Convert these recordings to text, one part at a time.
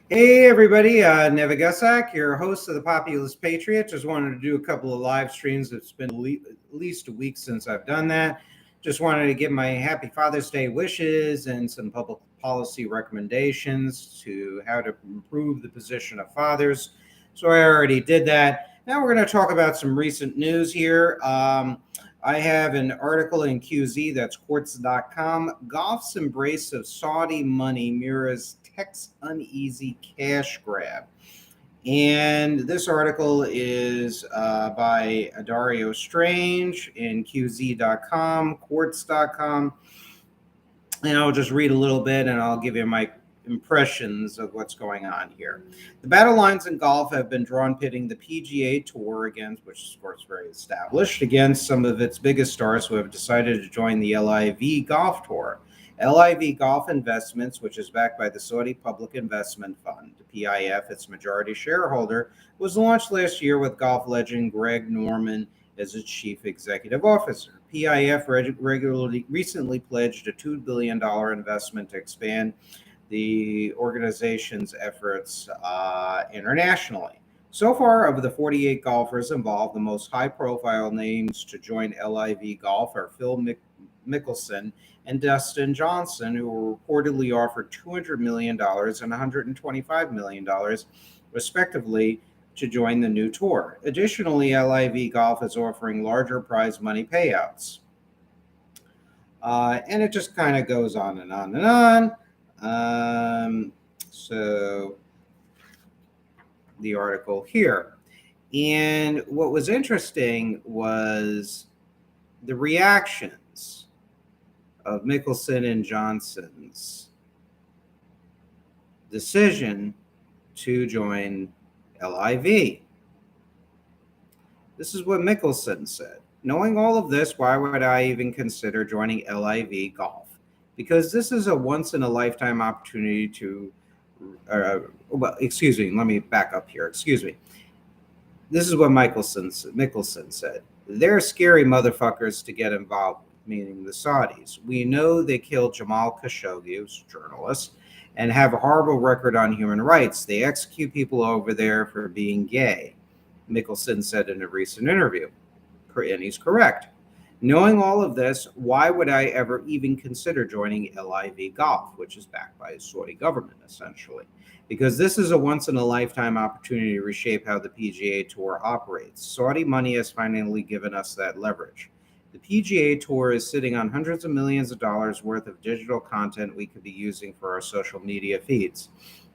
Hey everybody, Nevagasak, your host of the Populist Patriot. Just wanted to do a couple of live streams. It's been at least a week since I've done that. Just wanted to give my happy Father's Day wishes and some public policy recommendations to how to improve the position of fathers. So I already did that. Now we're going to talk about some recent news here. I have an article in QZ, that's quartz.com. Golf's embrace of Saudi money mirrors tech's uneasy cash grab. And this article is by Dario Strange in QZ.com, quartz.com. And I'll just read a little bit and I'll give you my impressions of what's going on here. The battle lines in golf have been drawn pitting the PGA Tour against, which is of course very established, against some of its biggest stars who have decided to join the LIV Golf Tour. LIV Golf Investments, which is backed by the Saudi Public Investment Fund, PIF, its majority shareholder, was launched last year with golf legend Greg Norman as its chief executive officer. PIF recently pledged a $2 billion investment to expand the organization's efforts internationally. So far, of the 48 golfers involved, the most high profile names to join LIV Golf are Phil Mickelson and Dustin Johnson, who were reportedly offered $200 million and $125 million, respectively, to join the new tour. Additionally, LIV Golf is offering larger prize money payouts. And it just kind of goes on and on and on. So the article here. And what was interesting was the reactions of Mickelson and Johnson's decision to join LIV. This is what Mickelson said. Knowing all of this, why would I even consider joining LIV Golf? Because this is a once in a lifetime opportunity to, let me back up here. This is what Mickelson said. They're scary motherfuckers to get involved with, meaning the Saudis. We know they killed Jamal Khashoggi, who's a journalist, and have a horrible record on human rights. They execute people over there for being gay, Mickelson said in a recent interview. And he's correct. Knowing all of this, why would I ever even consider joining LIV Golf, which is backed by the Saudi government, essentially? Because this is a once-in-a-lifetime opportunity to reshape how the PGA Tour operates. Saudi money has finally given us that leverage. The PGA Tour is sitting on hundreds of millions of dollars worth of digital content we could be using for our social media feeds.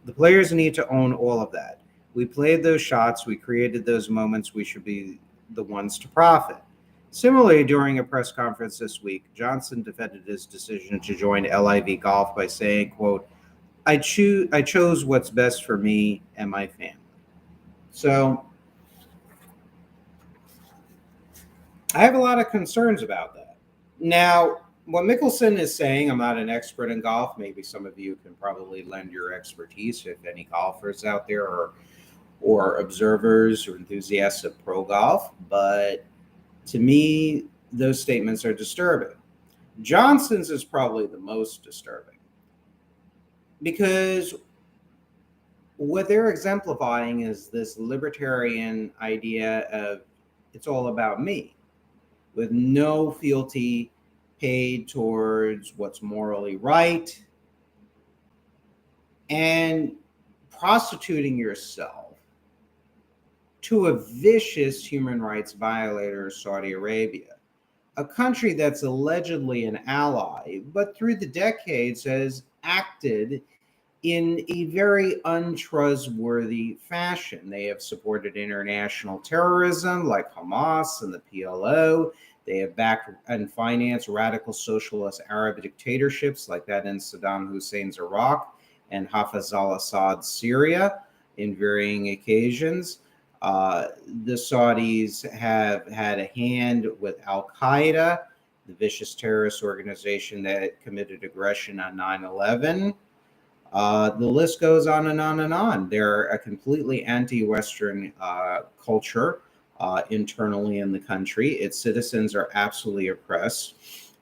The players need to own all of that. We played those shots, we created those moments, we should be the ones to profit. Similarly, during a press conference this week, Johnson defended his decision to join LIV Golf by saying, quote, I chose what's best for me and my family. So I have a lot of concerns about that. Now, what Mickelson is saying, I'm not an expert in golf. Maybe some of you can probably lend your expertise if any golfers out there or observers or enthusiasts of pro golf. But to me, those statements are disturbing. Johnson's is probably the most disturbing because what they're exemplifying is this libertarian idea of it's all about me, with no fealty paid towards what's morally right, and prostituting yourself to a vicious human rights violator, Saudi Arabia, a country that's allegedly an ally, but through the decades has acted in a very untrustworthy fashion. They have supported international terrorism like Hamas and the PLO. They have backed and financed radical socialist Arab dictatorships like that in Saddam Hussein's Iraq and Hafez al-Assad's Syria in varying occasions. The Saudis have had a hand with Al-Qaeda, the vicious terrorist organization that committed aggression on 9/11. The list goes on and on and on. They're a completely anti-Western culture internally in the country. Its citizens are absolutely oppressed.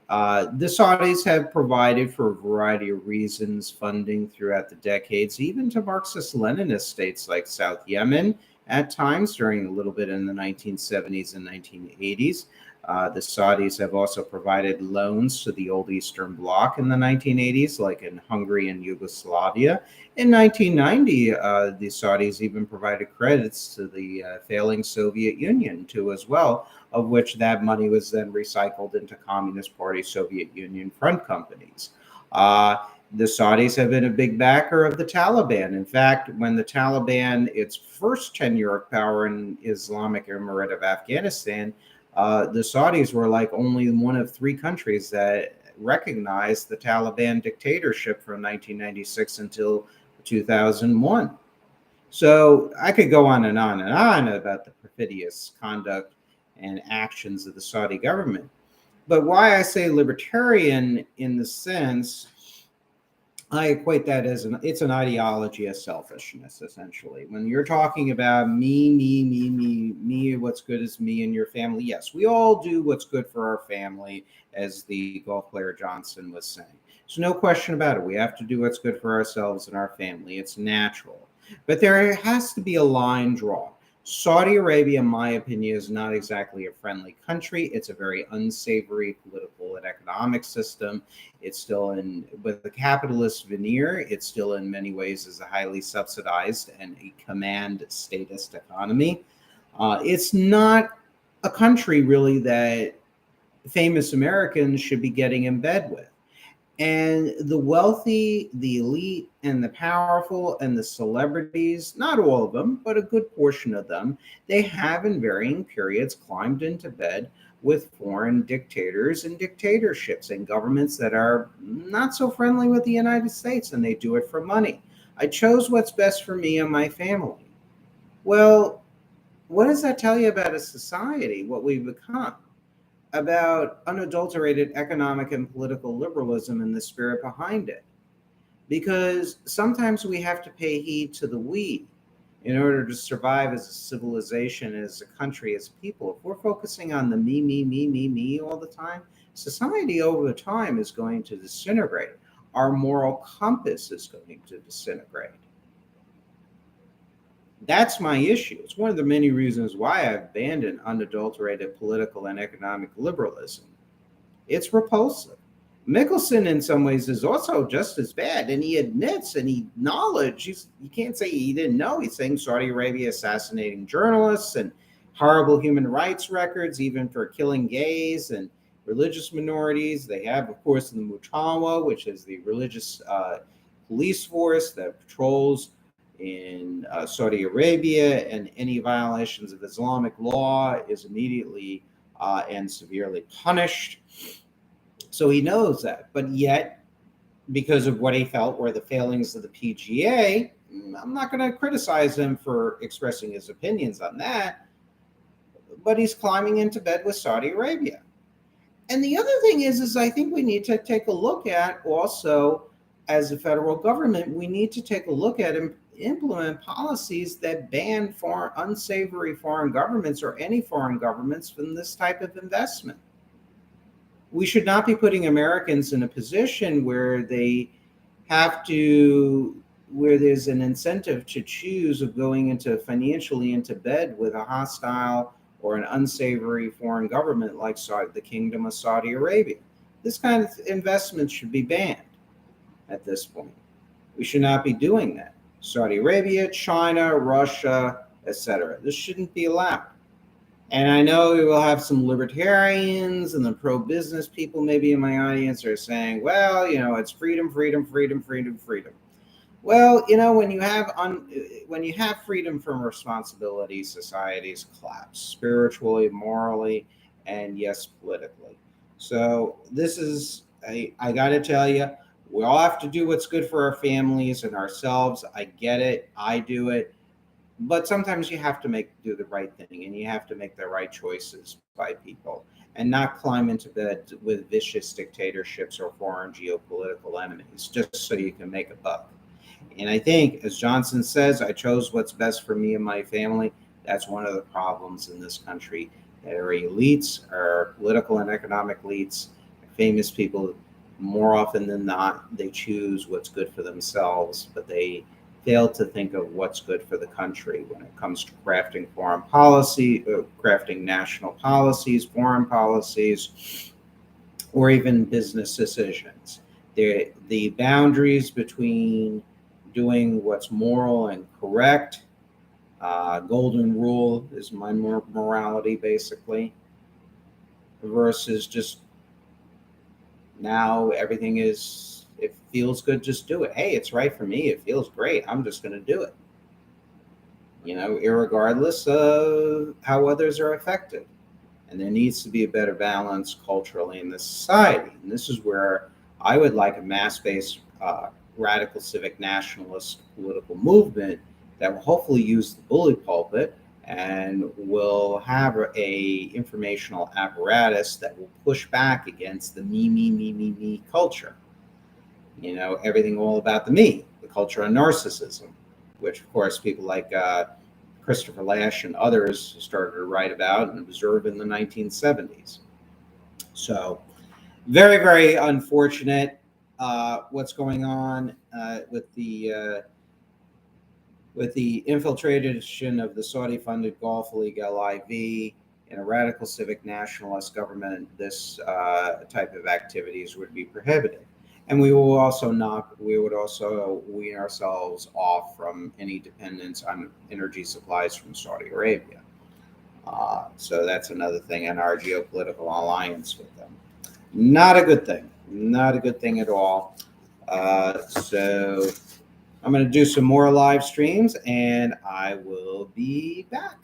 The Saudis have provided, for a variety of reasons, funding throughout the decades, even to Marxist Leninist states like South Yemen at times during a little bit in the 1970s and 1980s. The Saudis have also provided loans to the old Eastern Bloc in the 1980s, like in Hungary and Yugoslavia. In 1990, the Saudis even provided credits to the failing Soviet Union, too, as well, of which that money was then recycled into Communist Party Soviet Union front companies. The Saudis have been a big backer of the Taliban. In fact, when the Taliban, its first tenure of power in Islamic Emirate of Afghanistan, the Saudis were like only one of three countries that recognized the Taliban dictatorship from 1996 until 2001. So I could go on and on and on about the perfidious conduct and actions of the Saudi government. But why I say libertarian in the sense, I equate that as it's an ideology of selfishness, essentially. When you're talking about me, what's good is me and your family. Yes, we all do what's good for our family, as the golf player Johnson was saying. There's no question about it. We have to do what's good for ourselves and our family. It's natural. But there has to be a line drawn. Saudi Arabia, in my opinion, is not exactly a friendly country. It's a very unsavory political and economic system. It's still with a capitalist veneer, it's still in many ways is a highly subsidized and a command statist economy. It's not a country really that famous Americans should be getting in bed with. And the wealthy, the elite, and the powerful, and the celebrities, not all of them, but a good portion of them, they have in varying periods climbed into bed with foreign dictators and dictatorships and governments that are not so friendly with the United States, and they do it for money. I chose what's best for me and my family. Well, what does that tell you about a society, what we've become? About unadulterated economic and political liberalism and the spirit behind it. Because sometimes we have to pay heed to the we in order to survive as a civilization, as a country, as people. If we're focusing on the me all the time, society over time is going to disintegrate. Our moral compass is going to disintegrate. That's my issue. It's one of the many reasons why I've abandoned unadulterated political and economic liberalism. It's repulsive. Mickelson, in some ways, is also just as bad, and he admits and he acknowledges. You can't say he didn't know. He's saying Saudi Arabia assassinating journalists and horrible human rights records, even for killing gays and religious minorities. They have, of course, the Mutawa, which is the religious police force that patrols in Saudi Arabia, and any violations of Islamic law is immediately and severely punished. So he knows that. But yet, because of what he felt were the failings of the PGA, I'm not going to criticize him for expressing his opinions on that, but he's climbing into bed with Saudi Arabia. And the other thing is I think we need to take a look at also, as a federal government, we need to take a look at and implement policies that ban unsavory foreign governments or any foreign governments from this type of investment. We should not be putting Americans in a position where they have to, where there's an incentive to choose of going financially into bed with a hostile or an unsavory foreign government like the Kingdom of Saudi Arabia. This kind of investment should be banned at this point. We should not be doing that. Saudi Arabia, China, Russia, etc. This shouldn't be allowed. And I know we will have some libertarians and the pro-business people maybe in my audience are saying, well, it's freedom. Well, when you have freedom from responsibility, societies collapse spiritually, morally, and yes, politically. So this is, I got to tell you, we all have to do what's good for our families and ourselves. I get it. I do it. But sometimes you have to do the right thing, and you have to make the right choices by people and not climb into bed with vicious dictatorships or foreign geopolitical enemies just so you can make a buck. And I think, as Johnson says, I chose what's best for me and my family. That's one of the problems in this country. Our elites, our political and economic elites, famous people, more often than not, they choose what's good for themselves, but they fail to think of what's good for the country when it comes to crafting foreign policy, crafting national policies, foreign policies, or even business decisions. The boundaries between doing what's moral and correct, golden rule is my morality basically, versus just now everything is, it feels good, just do it. Hey, it's right for me. It feels great. I'm just going to do it. Irregardless of how others are affected. And there needs to be a better balance culturally in this society. And this is where I would like a mass-based radical civic nationalist political movement that will hopefully use the bully pulpit and will have a informational apparatus that will push back against the me culture. Everything all about the me, the culture of narcissism, which of course people like Christopher Lasch and others started to write about and observe in the 1970s. So very, very unfortunate what's going on with the infiltration of the Saudi-funded Gulf League LIV in a radical civic nationalist government. This type of activities would be prohibited. And we would also wean ourselves off from any dependence on energy supplies from Saudi Arabia. So that's another thing in our geopolitical alliance with them. Not a good thing. Not a good thing at all. So I'm going to do some more live streams and I will be back.